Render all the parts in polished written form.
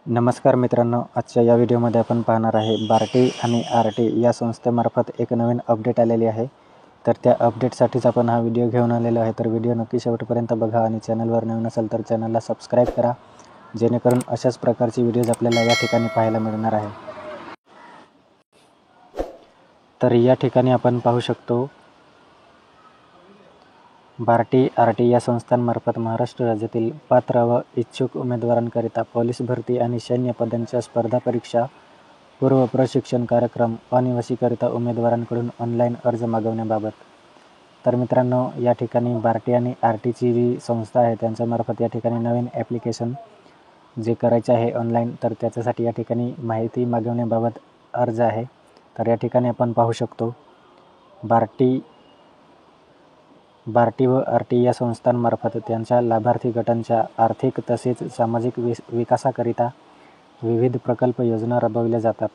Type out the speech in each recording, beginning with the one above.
नमस्कार मित्रांनो, आजच्या या व्हिडिओमध्ये आपण पाहणार आहे बार्टी आणि आरटी या संस्थेमार्फत एक नवीन अपडेट आलेली आहे। तर त्या अपडेटसाठीच आपण हा व्हिडिओ घेऊन आलेलो आहे। तर व्हिडिओ नक्की शेवटपर्यंत बघा आणि चॅनलवर नवीन असेल तर चॅनलला सबस्क्राईब करा, जेणेकरून अशाच प्रकारची व्हिडिओज आपल्याला या ठिकाणी पाहायला मिळणार आहे। तर या ठिकाणी आपण पाहू शकतो, बार्टी आरटी या संस्थांमार्फत महाराष्ट्र राज्यातील पात्र व इच्छुक उमेदवारांकरिता पोलीस भरती आणि सैन्य पदांच्या स्पर्धा परीक्षा पूर्व प्रशिक्षण कार्यक्रम अनिवासीकरिता उमेदवारांकडून ऑनलाईन अर्ज मागवण्याबाबत। तर मित्रांनो, या ठिकाणी बार्टी आणि आरटीची जी संस्था आहे त्यांच्यामार्फत या ठिकाणी नवीन ॲप्लिकेशन जे करायचे आहे ऑनलाईन, तर त्याच्यासाठी या ठिकाणी माहिती मागवण्याबाबत अर्ज आहे। तर या ठिकाणी आपण पाहू शकतो, बार्टी व आरटी या संस्थांमार्फत त्यांच्या लाभार्थी गटांच्या आर्थिक तसेच सामाजिक विकासाकरिता विविध प्रकल्प योजना राबविल्या जातात।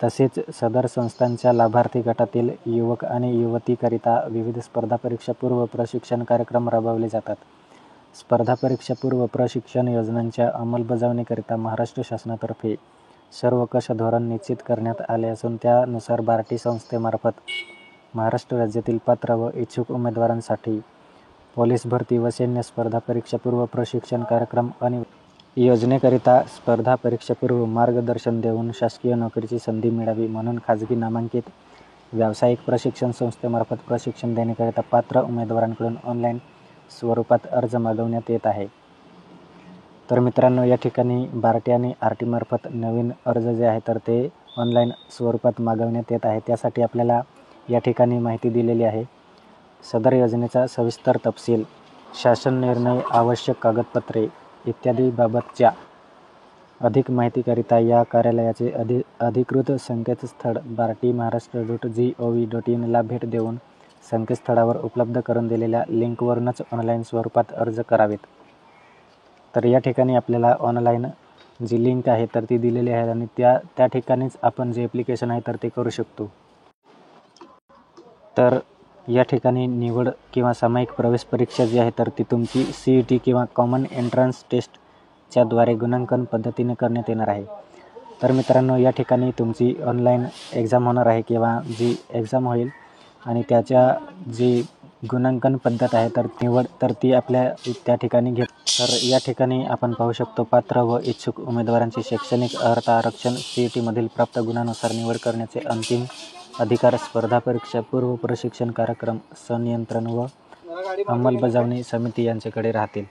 तसेच सदर संस्थांच्या लाभार्थी गटातील युवक आणि युवतीकरिता विविध स्पर्धा परीक्षा पूर्व प्रशिक्षण कार्यक्रम राबवले जातात। स्पर्धा परीक्षा पूर्व प्रशिक्षण योजनांच्या अंमलबजावणीकरिता महाराष्ट्र शासनातर्फे सर्व कष धोरण निश्चित करण्यात आले असून त्यानुसार बार्टी संस्थेमार्फत महाराष्ट्र राज्यातील पात्र व इच्छुक उमेदवारांसाठी पोलीस भरती व सैन्य स्पर्धा परीक्षा पूर्व प्रशिक्षण कार्यक्रम आणि योजनेकरिता स्पर्धा परीक्षापूर्व मार्गदर्शन देऊन शासकीय नोकरीची संधी मिळावी म्हणून खाजगी नामांकित व्यावसायिक प्रशिक्षण संस्थेमार्फत प्रशिक्षण देण्याकरिता पात्र उमेदवारांकडून ऑनलाईन स्वरूपात अर्ज मागवण्यात येत आहे। तर मित्रांनो, या ठिकाणी बार्टी आणि आरटी मार्फत नवीन अर्ज जे आहे तर ते ऑनलाईन स्वरूपात मागवण्यात येत आहे। त्यासाठी आपल्याला या ठिकाणी माहिती दिलेली आहे। सदर योजनेचा सविस्तर तपशील, शासन निर्णय, आवश्यक कागदपत्रे इत्यादी बाबतच्या अधिक माहितीकरिता या कार्यालयाचे अधिकृत संकेतस्थळ bartimaharaष्ट्र.gov.in ला भेट देऊन संकेतस्थळावर उपलब्ध करून दिलेल्या लिंकवरूनच ऑनलाईन स्वरूपात अर्ज करावेत। तर या ठिकाणी आपल्याला ऑनलाईन जी लिंक आहे तर ती दिलेली आहे आणि त्या ठिकाणीच आपण जे ॲप्लिकेशन आहे तर ते करू शकतो। तर या ठिकाणी निवड किंवा सामायिक प्रवेश परीक्षा जी आहे तर ती तुमची CET किंवा कॉमन एंट्रन्स टेस्टच्या द्वारे गुणांकन पद्धतीने करण्यात येणार आहे। तर मित्रांनो, या ठिकाणी तुमची ऑनलाईन एक्झाम होणार आहे किंवा जी एक्झाम होईल आणि त्याच्या जी गुणांकन पद्धत आहे तर निवड तर ती आपल्या त्या ठिकाणी घेत। तर या ठिकाणी आपण पाहू शकतो, पात्र व इच्छुक उमेदवारांची शैक्षणिक अर्हता आरक्षण CET मधील प्राप्त गुणांनुसार निवड करण्याचे अंतिम अधिकार स्पर्धा परीक्षा पूर्व प्रशिक्षण कार्यक्रम संनियंत्रण व अंमलबजावणी समिती यांच्याकडे राहतील।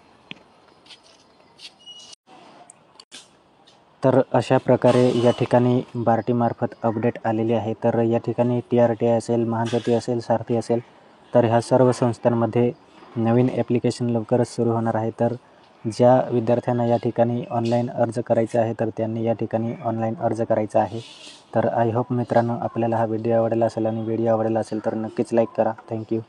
तर अशा प्रकारे या ठिकाणी बार्टीमार्फत अपडेट आलेली आहे। तर या ठिकाणी TRT असेल, महाज्योती असेल, सारथी असेल, तर ह्या सर्व संस्थांमध्ये नवीन ॲप्लिकेशन लवकरच सुरू होणार आहे। तर ज्या विद्यार्थ्यांना या ठिकाणी ऑनलाईन अर्ज करायचा आहे तर त्यांनी या ठिकाणी ऑनलाईन अर्ज करायचा आहे। तर आय होप मित्रांनो, आपल्याला हा व्हिडिओ आवडला असेल आणि व्हिडिओ आवडला असेल तर नक्कीच लाईक करा। थँक्यू।